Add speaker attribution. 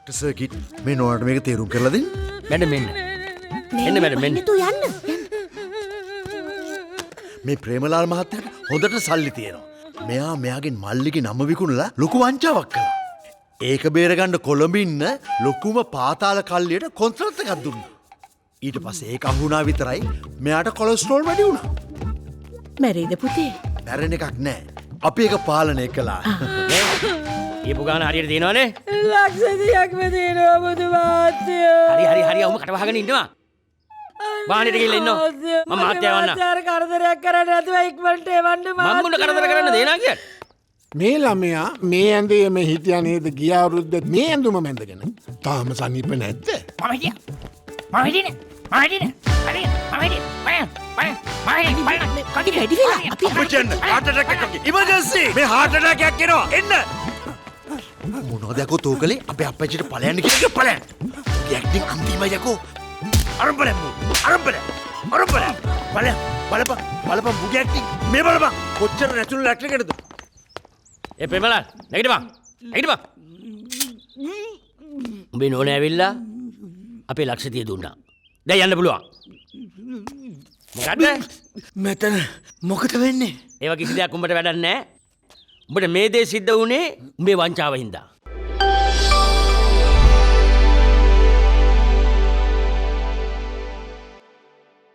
Speaker 1: Doctor circuit මේ නෝනාට මේක තේරුම් කරලා දෙන්න.
Speaker 2: මැඩම් මෙන්න. එන්න මැඩම් මෙන්න.
Speaker 3: තෝ යන්න.
Speaker 1: මේ ප්‍රේමලාල් මහත්තයාට හොඳට සල්ලි තියෙනවා. මෙයා මෙයාගෙන් මල්ලිගේ නම විකුණලා ලොකු වංචාවක් කළා. ඒක බේරගන්න කොළඹ ඉන්න ලොකුම පාතාල කල්ලියට කොන්ත්‍රාත් එකක් දුන්නා. ඊට පස්සේ ඒක අහුණා විතරයි මෙයාට කොලෙස්ටරෝල් වැඩි වුණා.
Speaker 3: මැරෙයිද පුතේ?
Speaker 1: මැරෙන එකක් නෑ. අපි ඒක පාලනය කළා.
Speaker 2: ඊපු ගාන හරියට තියෙනවනේ.
Speaker 3: ලක්ෂ 30ක්ම තියෙනවා බුදු මහත්තයෝ.
Speaker 2: හරි ඔහම කට වහගෙන ඉන්නවා. වාහනේට ගිහලා ඉන්නවා. මම මහත්තයා වන්න.
Speaker 3: කරදරයක් කරන්න නැතුව ඉක්මනට එවන්න
Speaker 2: මම මොන කරදර කරන්න දෙනා කියන්නේ.
Speaker 4: මේ ළමයා මේ ඇඳේ මේ හිටියා නේද ගිය අවුරුද්දේ මේ ඇඳුම මැඳගෙන. තාම සනීප නැද්ද?
Speaker 2: මම හිටියේ.
Speaker 3: කඩි වැඩි වෙලා අපි
Speaker 1: අපචන්න heart attack එකක් emergency මේ heart attack එකක් එනවා එන්න මොනවද යකෝ තෝකලේ අපේ අපච්චිට ඵලයන් කියලා ඵලයන් ඇක්ටිං අන්තිමයි යකෝ අරඹල බලපන් බුගේ ඇක්ටිං මේ බලපන් කොච්චර නැචරල් ඇක්ටිං එකද
Speaker 2: ඒ ප්‍රේමලාල් නැගිටපන් උඹේ නෝනා ඇවිල්ලා අපේ ලක්ෂතිය දුන්නා දැන් යන්න පුළුවන් මොකද්ද
Speaker 5: මෙතන මොකද වෙන්නේ?
Speaker 2: ඒව කිසි දෙයක් උඹට වැඩක් නැහැ උඹට මේ දේ සිද්ධ වුණේ උඹේ වංචාව හින්දා